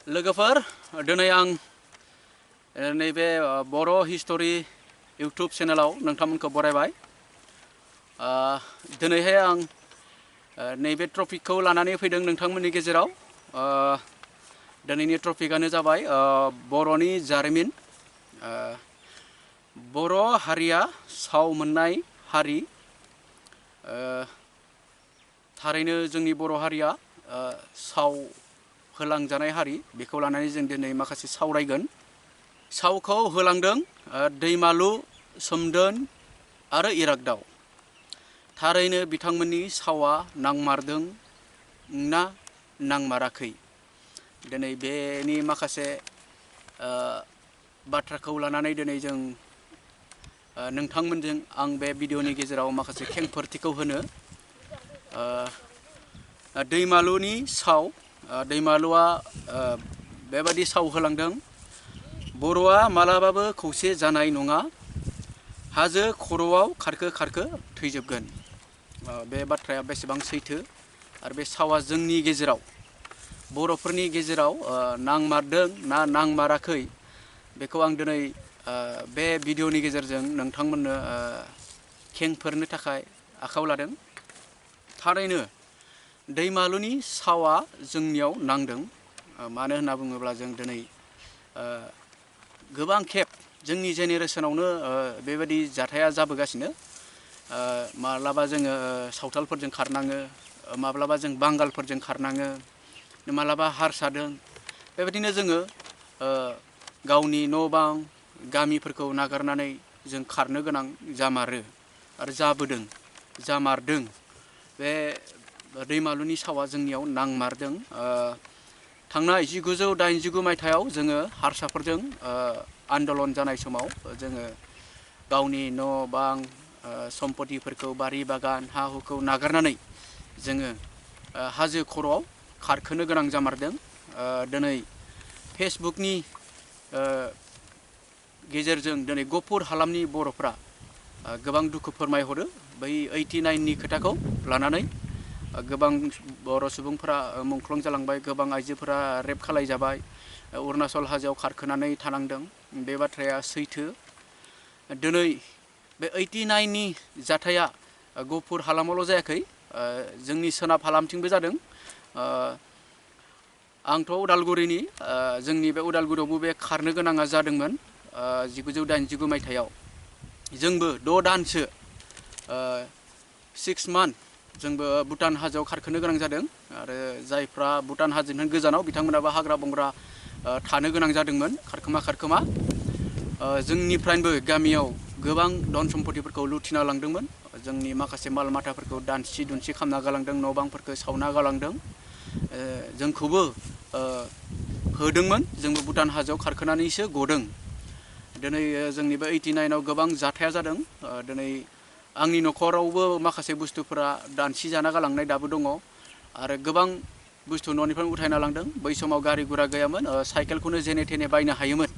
लोगोफोर दिनै आं नैबे बर' हिस्टरि इउटुब चेनेलाव नोंथांमोनखौ बरायबाय। दिनैहाय आं नैबे टपिकखौ लानानै फैदों नोंथांमोननि गेजेराव। दिनैनि टपिकआनो जाबाय बर'नि जारिमिन। बर' हारिया साव मोननाय हारि। थारैनो जोंनि बर' हारिया साव होलांजानाय हारि। बेखौ लानानै जों दिनै माखासे सावरायगोन। सावखौ होलांदों दैमालु, सोमदोन आरो इरागदाव। थारैनो बिथांमोननि सावा नांमारदों ना नांमाराखै, दिनै बेनि माखासे बाथ्राखौ लानानै दिनै जों नोंथांमोनजों आं बे भिडिअनि गेजेराव माखासे खेंफोरथिखौ होनो। दैमालुनि साव, दैमालुआ बेबादि साव होलांदों। बर'आ मालाबाबो खौसे जानाय नङा, हाजो खर'आव खारखो खारखो थैजोबगोन। बे बाथ्राया बेसेबां सैथो, आरो बे सावा जोंनि गेजेराव बर'फोरनि गेजेराव नांमारदों ना नांमाराखै, बेखौ आं दिनै बे भिडिअनि गेजेरजों नोंथांमोननो खेंफोरनो थाखाय आखायाव लादों। थारैनो दैमालुनि सावा जोंनियाव नांदों। मानो होनना बुङोब्ला जों दिनै गोबां खेब जोंनि जेनेरेसनावनो बेबायदि जाथाया जाबोगासिनो। माब्लाबा जोङो सावथालफोरजों खारनाङो, माब्लाबा जों बांगालफोरजों खारनाङो, माब्लाबा हारसादों। बेबायदिनो जोङो गावनि न' बां गामिफोरखौ नागारनानै जों खारनो गोनां जामारो आरो जाबोदों, जामारदों। बे दैमालुनि सावा जोंनियाव नांमारदों। थांनाय 1989 मायथाइयाव जोङो हारसाफोरजों आन्दलन जानाय समाव जोङो गावनि न' बां सम्पतिफोरखौ, बारि बागान, हा हुखौ नागारनानै जोङो हाजो खर'आव खारखोनो गोनां जामारदों। दिनै फेसबुकनि गेजेरजों दिनै गफुर हालामनि बर'फ्रा गोबां दुखु फोरमायहरो बै 89नि खोथाखौ लानानै। गोबां बर' सुबुंफोरा मुंख्लं जालांबाय, गोबां आइजोफोरा रेप खालायजाबाय, अरुणाचल हाजोआव खारखोनानै थानांदों। बे बाथ्राया सैथो। दिनै बे 89नि जाथाया गफुर हालामावल' जायाखै, जोंनि सोनाब हालामथिंबो जादों। आंथ' उदालगुरिनि, जोंनि बे उदालगुरियावबो बे खारनो गोनाङा जादोंमोन 1989 मायथाइयाव। जोंबो 6 दानसो 6 मान्थ जोंबो भुटान हाजोआव खारखोनो गोनां जादों। आरो जायफ्रा भुटान हाजोनिफ्राय गोजानाव, बिथांमोनाबो हाग्रा बंग्रा थानो गोनां जादोंमोन खारखोमा खारखोमा। जोंनिफ्रायबो गामियाव गोबां धन सम्पतिफोरखौ लुथिना लांदोंमोन। जोंनि माखासे माल माथाफोरखौ दानसि दुनसि खालामना गालांदों, न' बांफोरखौ सावना गालांदों। जोंखौबो होदोंमोन, जोंबो भुटान हाजोआव खारखोनानैसो गदों। दिनै जोंनि बे 89आव गोबां जाथाया जादों। दिनै आंनि न'खरावबो माखासे बुस्थुफोरा दानसि जाना गालांनाय दाबो दङ। आरो गोबां बुस्थु न'निफ्राय उथायना लांदों। बै समाव गारि गुरा गैयामोन, साइकेलखौनो जेने थेने बायनो हायोमोन।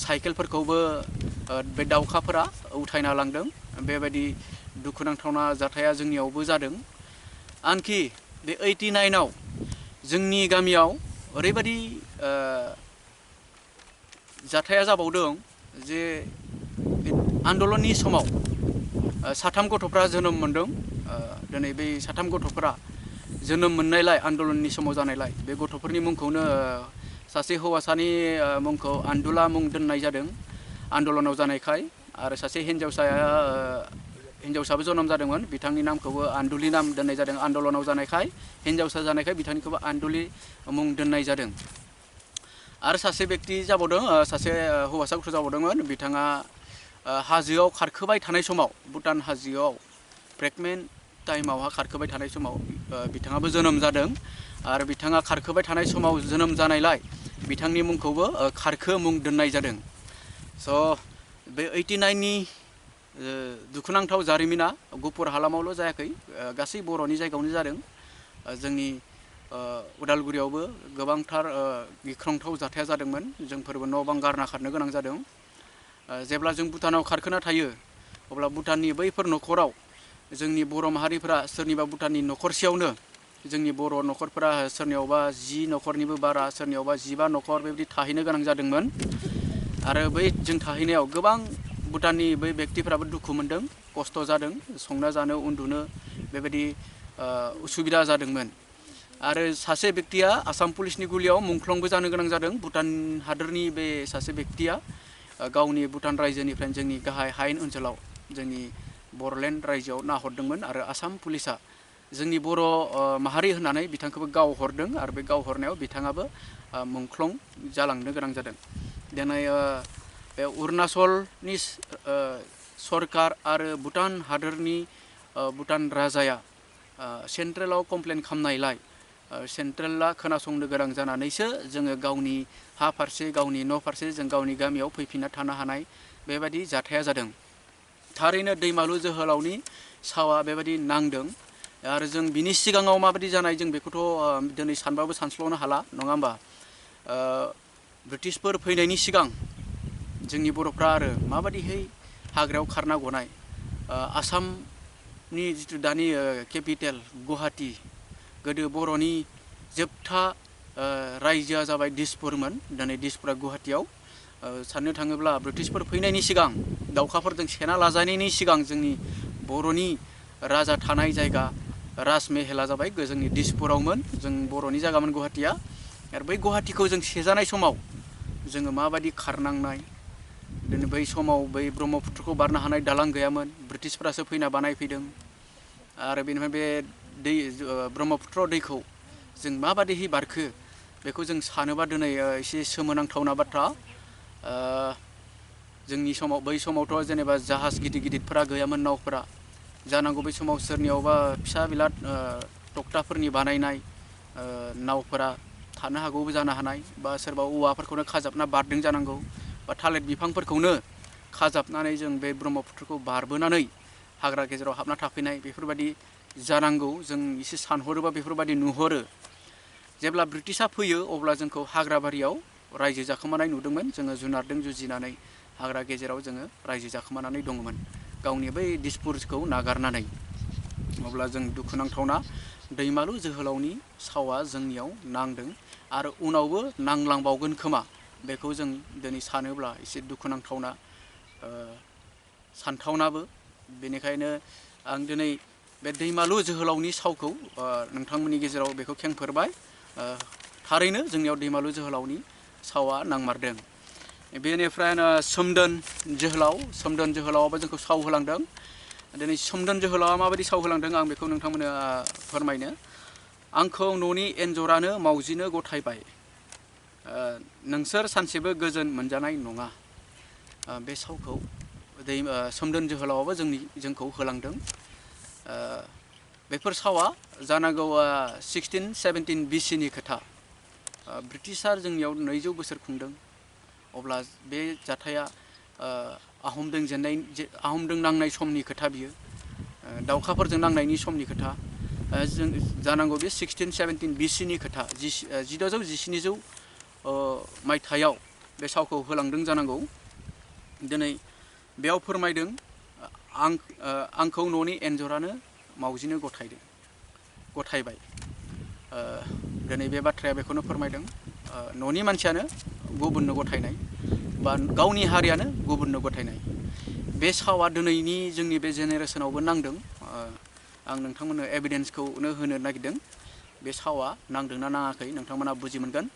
साइकेलफोरखौबो बे दावखाफोरा उथायना लांदों। बेबायदि दुखुनांथावना जाथाया जोंनियावबो जादों। आनखि बे 89आव जोंनि गामियाव ओरैबायदि जाथाया जाबावदों जे आन्दलननि समाव 3 गथ'फ्रा जोनोम मोनदों। दिनै बै 3 गथ'फोरा जोनोम मोननायलाय, आन्दलननि समाव जानायलाय, बे गथ'फोरनि मुंखौनो सासे हौवासानि मुंखौ आन्दुला मुं दोननाय जादों आन्दलनाव जानायखाय। आरो सासे हिन्जावसाबो जोनोम जादोंमोन, बिथांनि नामखौबो आन्दुलि नाम दोननाय जादों। आन्दलनाव जानायखाय, हिन्जावसा जानायखाय बिथांनिखौबो आन्दुलि मुं दोननाय जादों। आरो सासे बेक्ति जाबावदों, सासे हौवासा गथ' जाबावदोंमोन। बिथाङा हाजोआव खारखोबाय थानाय समाव, भुटान हाजोआव प्रेगनेन्ट टाइमावहा खारखोबाय थानाय समाव बिथाङाबो जोनोम जादों। आरो बिथाङा खारखोबाय थानाय समाव जोनोम जानायलाय बिथांनि मुंखौबो खारखो मुं दोननाय जादों। स' बे 89नि दुखुनांथाव जारिमिना गफुर हालामावल' जायाखै, गासै बर'नि जायगायावनो जादों। जोंनि उदालगुरियावबो गोबांथार गिख्रंथाव जाथाया जादोंमोन। जोंफोरबो न' बां गारना खारनो गोनां जादों। जेब्ला जों भुटानाव खारखोना थायो, अब्ला भुटाननि बैफोर न'खराव जोंनि बर' माहारिफोरा सोरनिबा भुटाननि न'खरसेयावनो जोंनि बर' न'खरफोरा सोरनियावबा 10 न'खरनिबो बारा सोरनियावबा 15 न'खर बेबायदि थाहैनो गोनां जादोंमोन आरो बै जों थाहैनायाव गोबां भुटाननि बै बेक्तिफ्राबो दुखु मोनदों खस्थ' जादों संना जानो उन्दुनो बेबायदि उसुबिदा जादोंमोन आरो सासे बेक्तिया आसाम पुलिसनि गुलियाव मुंख्लंबो जानो गोनां जादों भुटान हादोरनि बे सासे बेक्तिया गावनि भुटान रायजोनिफ्राय जोंनि गाहाय हायेन ओनसोलाव जोंनि बर'लेण्ड रायजोआव नाहरदोंमोन आरो आसाम पुलिसा जोंनि बर' माहारि होननानै बिथांखौबो गावहरदों आरो बे गावहरनायाव बिथाङाबो मुंख्लं जालांनो गोनां जादों दिनै बे अरुणाचलनि सरकार आरो भुटान हादोरनि भुटान राजाया सेन्ट्रेलाव कमप्लेन खालामनायलाय सेन्ट्रेला खोनासंनो गोनां जानानैसो जोङो गावनि हा फारसे गावनि न' फारसे जों गावनि गामियाव फैफिनना थानो हानाय बेबायदि जाथाया जादों थारैनो दैमालु जोहोलावनि सावा बेबायदि नांदों आरो जों बिनि सिगाङाव माबायदि जानाय जों बेखौथ' दिनै सानबाबो सानस्ल'नो हाला नङा होमबा ब्रिटिशफोर फैनायनि सिगां जोंनि बर'फ्रा आरो माबायदिहै हाग्रायाव खारना गनाय आसामनि जिथु दानि केपिटेल गुवाहाटी गोदो बर'नि जोबथा रायजोआ जाबाय दिसपुरमोन दिनै दिसपुरा गुवाहाटीयाव साननो थाङोब्ला ब्रिटिशफोर फैनायनि सिगां दावखाफोरजों सेना लाजानायनि सिगां जोंनि बर'नि राजा थानाय जायगा राजमेहला जाबाय जोंनि दिसपुरावमोन जों बर'नि जायगामोन गुवाहाटीया आरो बै गुवाहाटीखौ जों सेजानाय समाव जोङो माबायदि खारनांनाय दिनै बै समाव बै ब्रह्मपुत्रखौ बारनो हानाय दालां गैयामोन ब्रिटिशफोरासो फैना बानायफैदों आरो बेनिफ्राय बे दै ब्रह्मपुत्र दैखौ जों माबायदिहै बारखो बेखौ जों सानोबा दिनै एसे सोमोनांथावना बाथ्रा जोंनि समाव बै समावथ' जेनेबा जाहाज गिदिर गिदिरफोरा गैयामोन नावफोरा जानांगौ बै समाव सोरनियावबा फिसा बिलाद टक्टाफोरनि बानायनाय नावफोरा थानो हागौबो जानो हानाय बा सोरबा औवाफोरखौनो खाजाबना बारदों जानांगौ बा थालिर बिफांफोरखौनो खाजाबनानै जों बे ब्रह्मपुत्रखौ बारबोनानै हाग्रा गेजेराव हाबना थाफैनाय बेफोरबायदि जानांगौ जों एसे सानहरोबा बेफोरबायदि नुहुरो जेब्ला ब्रिटिशआ फैयो अब्ला जोंखौ हाग्राबारियाव रायजो जाखोमानाय नुदोंमोन जोङो जुनारजों जुजिनानै हाग्रा गेजेराव जोङो रायजो जाखोमानानै दङमोन गावनि बै दिसपुरखौ नागारनानै अब्ला जों दुखुनांथावना दैमालु जोहोलावनि सावा जोंनियाव नांदों आरो उनावबो नांलांबावगोन खोमा बेखौ जों दिनै सानोब्ला एसे दुखुनांथावना सानथावनाबो बेनिखायनो आं दिनै बे दैमालु जोहोलावनि सावखौ नोंथांमोननि गेजेराव बेखौ खेंफोरबाय थारैनो जोंनियाव दैमालु जोहोलावनि सावा नांमारदों बेनिफ्राय सोमदोन जोहोलावाबो जोंखौ साव होलांदों दिनै सोमदोन जोहोलावा माबायदि साव होलांदों आं बेखौ नोंथांमोननो फोरमायनो आंखौ न'नि एन्जरानो मावजिनो गथायबाय नोंसोर सानसेबो गोजोन मोनजानाय नङा बे सावखौ सोमदोन जोहोलावाबो जोंखौ होलांदों बेफोर सावा जानांगौ 1617 BCनि खोथा ब्रिटिशआ जोंनियाव 200 बोसोर खुंदों अब्ला बे जाथाया आहमजों नांनाय समनि खोथा बियो दावखाफोरजों नांनायनि समनि खोथा जों जानांगौ बे 1617 BCनि खोथा 1600-1700 मायथाइयाव बे सावखौ होलांदों जानांगौ दिनै बेयाव फोरमायदों आंखौ न'नि एन्जरानो मावजिनो गथायबाय दिनै बे बाथ्राया बेखौनो फोरमायदों न'नि मानसियानो गुबुननो गथायनाय बा गावनि हारियानो गुबुननो गथायनाय बे सावा दिनैनि जोंनि बे जेनेरेसनावबो नांदों आं नोंथांमोननो एभिडेन्सखौनो होनो नागिरदों बे सावा नांदोंना नाङाखै नोंथांमोना बुजि मोनगोन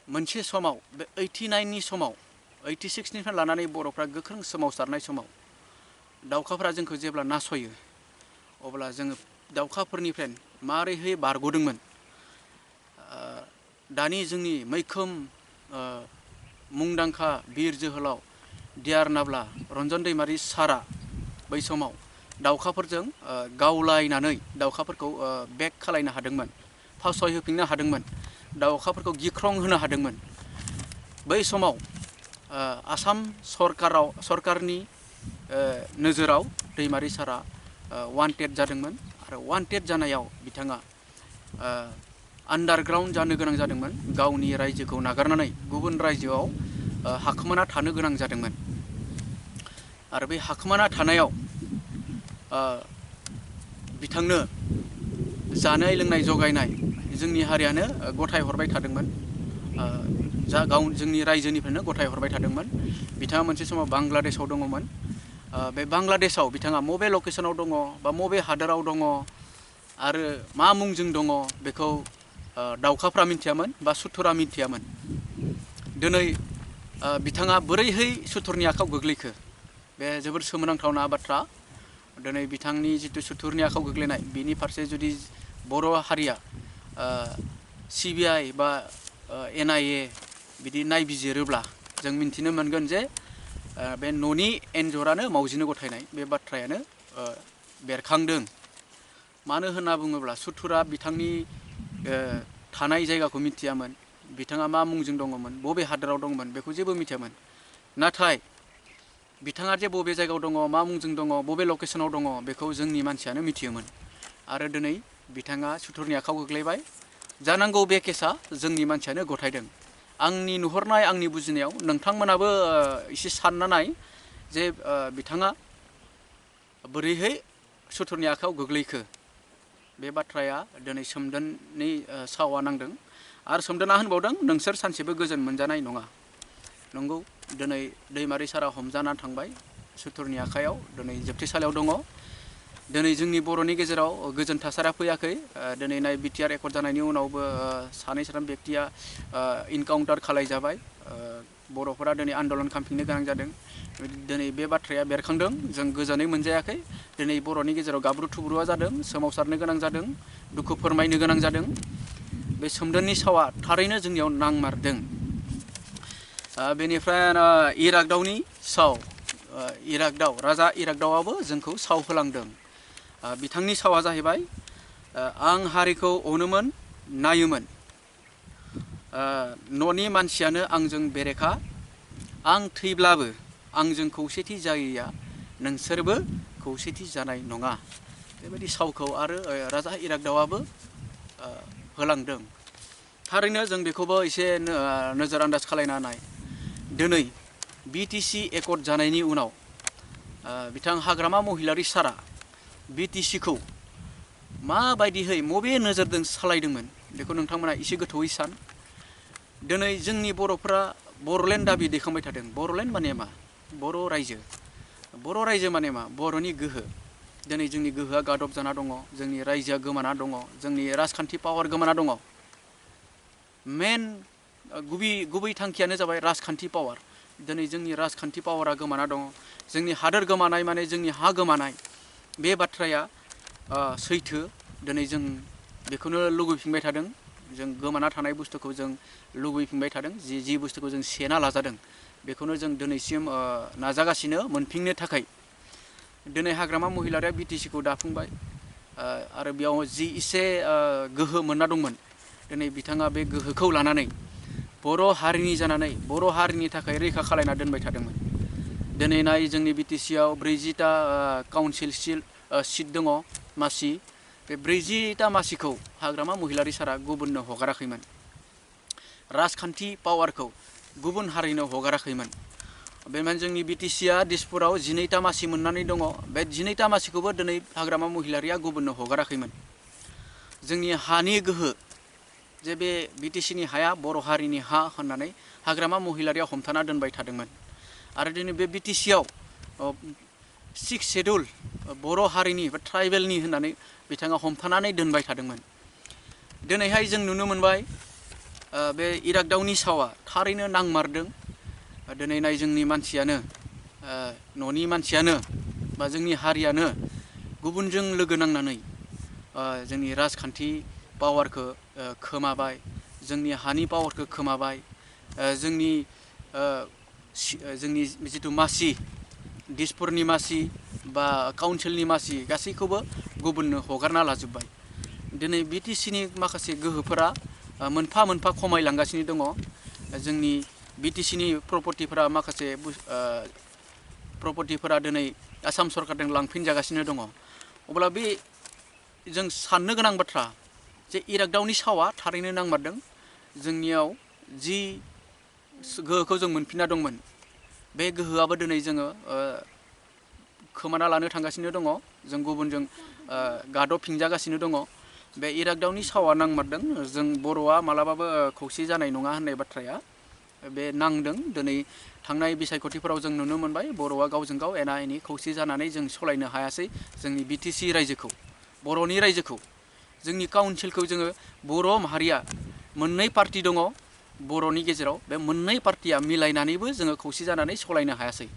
मोनसे समाव बे 89नि समाव 86निफ्राय लानानै बर'फ्रा गोख्रों सोमावसारनाय समाव दावखाफ्रा जोंखौ जेब्ला नासयो अब्ला जोङो दावखाफोरनिफ्राय मारैहाय बारग'दोंमोन दानि जोंनि मैखोम मुंदांखा बिर जोहोलाव डियार नाब्ला रन्जन दैमारि सारा बै समाव दावखाफोरजों गावलायनानै दावखाफोरखौ बेक खालायनो हादोंमोन फावसयहोफिननो हादोंमोन दावखाफोरखौ गिख्रं होनो हादोंमोन बै समाव आसाम सरकारनि नोजोराव दैमारि सारा वान्टेड जादोंमोन आरो वान्टेड जानायाव बिथाङा आन्डारग्राउन्ड जानो गोनां जादोंमोन गावनि रायजोखौ नागारनानै गुबुन रायजोआव हाखोमाना थानो गोनां जादोंमोन आरो बे हाखोमाना थानायाव बिथांनो जानाय लोंनाय जगायनाय जोंनि हारियानो गथाय हरबाय थादोंमोन। जोंनि रायजोनिफ्रायनो गथाय हरबाय थादोंमोन। बिथाङा मोनसे समाव बांलादेशआव दङमोन। बे बांलादेशआव बिथाङा मबे लकेसनाव दङ बा मबे हादोराव दङ आरो मा मुंजों दङ बेखौ दावखाफ्रा मिथियामोन बा सुथुरा मिथियामोन। दिनै बिथाङा बोरैहाय सुथुरनि आखायाव गोग्लैखो बे जोबोद सोमोनांथावना बाथ्रा। दिनै बिथांनि जिथु सुथुरनि आखायाव गोग्लैनाय बिनि फारसे जुदि बर' हारिया CBI बा NIA बिदि नायबिजिरोब्ला जों मिन्थिनो मोनगोन जे बे न'नि एन्जरानो मावजिनो गथायनाय बे बाथ्रायानो बेरखांदों। मानो होनना बुङोब्ला सुथुरा बिथांनि थानाय जायगाखौ मिथियामोन। बिथाङा मा मुंजों दङमोन, बबे हादोराव दङमोन बेखौ जेबो मिथियामोन। नाथाय बिथाङा जे बबे जायगायाव दङ, मा मुंजों दङ, बबे लकेसनाव दङ बेखौ जोंनि मानसियानो मिथियोमोन। आरो दिनै बिथाङा सुथुरनि आखायाव गोग्लैबाय। जानांगौ बे केसा जोंनि मानसियानो गथायदों। आंनि नुहुरनाय, आंनि बुजिनायाव नोंथांमोनाबो एसे सानना नाय जे बिथाङा बोरैहाय सुथुरनि आखायाव गोग्लैखो। बे बाथ्राया दिनै सोमदोननि सावा नांदों। आरो सोमदोना होनबावदों नोंसोर सानसेबो गोजोन मोनजानाय नङा। नंगौ, दिनै दैमारि सारा हमजाना थांबाय सुथुरनि आखायाव, दिनै जोबथेसालियाव दङ। दिनै जोंनि बर'नि गेजेराव गोजोन थासारिया फैयाखै। दिनै नाय BTR एकर्ड जानायनि उनावबो सानै साथाम बेक्तिया इनकाउन्टार खालायजाबाय। बर'फोरा दिनै आन्दलन खालामफिननो गोनां जादों। दिनै बे बाथ्राया बेरखांदों, जों गोजोनै मोनजायाखै। दिनै बर'नि गेजेराव गाब्रु थुब्रुआ जादों, सोमावसारनो गोनां जादों, दुखु फोरमायनो गोनां जादों। बे सोमदोननि सावा थारैनो जोंनियाव नांमारदों। बेनिफ्राय इरागदावनि साव, इरागदाव राजा इरागदावाबो जोंखौ साव होलांदों। बिथांनि सावा जाहैबाय आं हारिखौ अनोमोन, नायोमोन। न'नि मानसियानो आंजों बेरेखा। आं थैब्लाबो आंजों खौसेथि जायैया नोंसोरबो खौसेथि जानाय नङा। बेबायदि सावखौ आरो राजा इरागदावाबो होलांदों। थारैनो जों बेखौबो एसे नोजोर आन्दाज खालायना नाय। दिनै BTC एकर्ड जानायनि उनाव बिथां हाग्रामा महिलारि सारा BTCखौ माबायदिहै मबे नोजोरजों सालायदोंमोन बेखौ नोंथांमोना एसे गोथौयै सान। दिनै जोंनि बर'फ्रा बर'लेण्ड दाबि दैखांबाय थादों। बर'लेण्ड माने मा? बर' रायजो। बर' रायजो माने मा? बर'नि गोहो। दिनै जोंनि गोहोआ गादब जाना दङ, जोंनि रायजोआ गोमाना दङ, जोंनि राजखान्थि पावार गोमाना दङ। मेन गुबै थांखियानो जाबाय राजखान्थि पावार। दिनै जोंनि राजखान्थि पावारा गोमाना दङ। जोंनि हादोर गोमानाय माने जोंनि हा गोमानाय। बे बाथ्राया सैथो। दिनै जों बेखौनो लुबैफिनबाय थादों। जों गोमाना थानाय बुस्थुखौ जों लुबैफिनबाय थादों। जि बुस्थुखौ जों सेना लाजादों बेखौनो जों दिनैसिम नाजागासिनो मोनफिननो थाखाय। दिनै हाग्रामा महिलारिया BTCखौ दाफुंबाय। आरो बेयाव जि एसे गोहो मोनना दंमोन, दिनै बिथाङा बे गोहोखौ लानानै बर' हारिनि जानानै बर' हारिनि थाखाय रैखा खालायना दोनबाय थादोंमोन। दिनै नाय जोंनि BTCआव 40टा काउन्सिल सिट दङ, मासि। बे 40टा मासिखौ हाग्रामा महिलारि सारा गुबुननो हगाराखैमोन। राजखान्थि पावारखौ गुबुन हारिनो हगाराखैमोन। बेनिखायनो जोंनि BTCआ दिसपुराव 12टा मासि मोननानै दङ। बे 12टा मासिखौबो दिनै हाग्रामा महिलारिया गुबुननो हगाराखैमोन। जोंनि हानि गोहो, जे बे BTCनि हाया बर' हारिनि हा होननानै हाग्रामा महिलारिया हमथाना दोनबाय थादोंमोन। आरो दिनै बे BTCआव 6 शेड्युल बर' हारिनि बा ट्राइबेलनि होननानै बिथाङा हमथानानै दोनबाय थादोंमोन। दिनैहाय जों नुनो मोनबाय बे इरागदावनि सावा थारैनो नांमारदों। दिनै नाय जोंनि मानसियानो, न'नि मानसियानो बा जोंनि हारियानो गुबुनजों लोगो नांनानै जोंनि राजखान्थि पावारखौ खोमाबाय, जोंनि हानि पावारखौ खोमाबाय, जोंनि जिथु मासि, दिसपुरनि मासि बा काउन्सिलनि मासि गासैखौबो गुबुननो हगारना लाजोब्बाय। दिनै BTCनि माखासे गोहोफोरा मोनफा मोनफा खमायलांगासिनो दङ। जोंनि BTCनि प्रपर्टिफोरा माखासे प्रपर्टिफोरा दिनै आसाम सरकारजों लांफिनजागासिनो दङ। अब्ला बे जों साननो गोनां बाथ्रा जे इरागदावनि सावा थारैनो नांमारदों। जोंनियाव जि गोहोखौ जों मोनफिनना दंमोन, बे गोहोआबो दिनै जोङो खोमाना लानो थांगासिनो दङ। जों गुबुनजों गादबफिनजागासिनो दङ। बे इराक दावनि सावा नांमारदों। जों बर'आ मालाबाबो खौसे जानाय नङा होननाय बाथ्राया बे नांदों। दिनै थांनाय बिसायख'थिफोराव जों नुनो मोनबाय बर'आ गावजों गाव एना एनि खौसे जानानै जों सलायनो हायासै जोंनि BTC रायजोखौ, बर'नि रायजोखौ। जोंनि काउन्सिलखौ जोङो बर' माहारिया मोननै पार्टी दङ बर'नि गेजेराव, बे मोननै पार्टीया मिलायनानैबो जोङो खौसे जानानै सलायनो हायासै।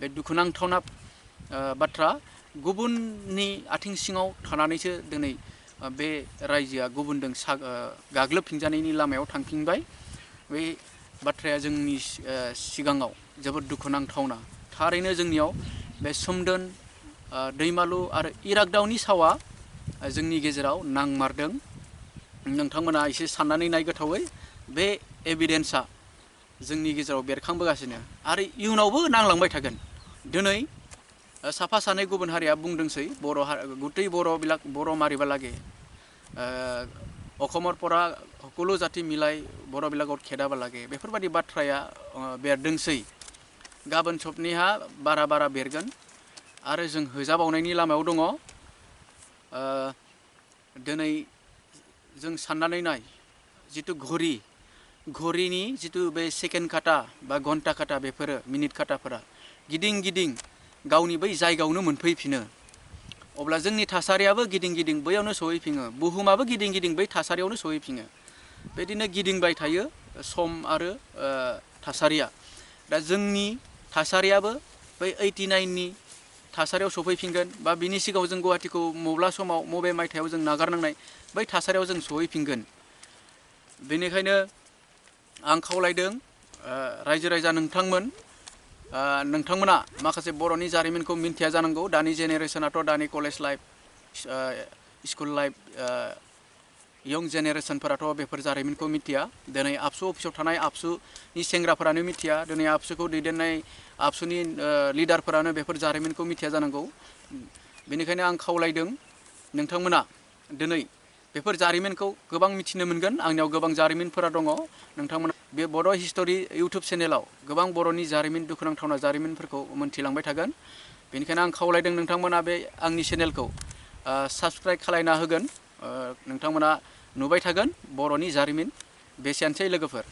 बे दुखुनांथावना बाथ्रा। गुबुननि आथिं सिङाव थानानैसो दिनै बे रायजोआ गुबुनजों गाग्लोबफिनजानायनि लामायाव थांफिनबाय। बे बाथ्राया जोंनि सिगाङाव जोबोद दुखुनांथावना। थारैनो जोंनियाव बे सोमदोन, दैमालु आरो इरागदावनि सावा जोंनि गेजेराव नांमारदों। नोंथांमोना एसे साननानै नाय गोथावै। बे एभिडेन्सआ जोंनि गेजेराव बेरखांबोगासिनो आरो इयुनावबो नांलांबाय थागोन। दिनै साफा सानै गुबुन हारिया बुंदोंसै गुतै बर' मारिबालागे अखমৰ পৰা সকলো জাতি মিলাই बर'বিলাকৰ खेदाबालागे बेफोरबायदि बाथ्राया बेरदोंसै। गाबोन सबनिहा बारा बारा बेरगोन आरो जों होजाबावनायनि लामायाव दङ। दिनै जों साननानै नाय जिथु घरिनि जिथु बे सेकेन्ड काटा बा घन्टा काटा बेफोरो मिनिट काटाफोरा गिदिं गिदिं गावनि बै जायगायावनो मोनफैफिनो। अब्ला जोंनि थासारियाबो गिदिं गिदिं बैयावनो सहैफिनो, बुहुमाबो गिदिं गिदिं बै थासारियावनो सहैफिनो। बेदिनो गिदिंबाय थायो सम आरो थासारिया। दा जोंनि थासारियाबो बै 89नि थासारियाव सफैफिनगोन बा बिनि सिगाङाव जों गुवाहाटीखौ मब्ला समाव मबे मायथाइयाव जों नागारनांनाय बै थासारियाव जों सहैफिनगोन। बेनिखायनो आं खावलायदों रायजो राजा नोंथांमोना माखासे बर'नि जारिमिनखौ मिन्थिया जानांगौ। दानि जेनेरेसनाथ' दानि कलेज लाइफ, स्कुल लाइफ, यं जेनेरेसनफोराथ' बेफोर जारिमिनखौ मिथिया। दिनै आबसु अफिसाव थानाय आबसुनि सेंग्राफोरानो मिथिया। दिनै आबसुखौ दैदेननाय आबसुनि लिडारफोरानो बेफोर जारिमिनखौ मिथिया जानांगौ। बेनिखायनो आं खावलायदों नोंथांमोना दिनै बेफोर जारिमिनखौ गोबां मिथिनो मोनगोन। आंनियाव गोबां जारिमिनफोरा दङ। नोंथांमोना बे बड' हिस्ट'रि इउटुब चेनेलाव गोबां बर'नि जारिमिन, दुखुनांथावना जारिमिनफोरखौ मोन्थिलांबाय थागोन। बेनिखायनो आं खावलायदों नोंथांमोना बे आंनि चेनेलखौ साबस्क्राइब खालायना होगोन। नोंथांमोना नुबाय थागोन बर'नि जारिमिन। बेसेयानोसै लोगोफोर।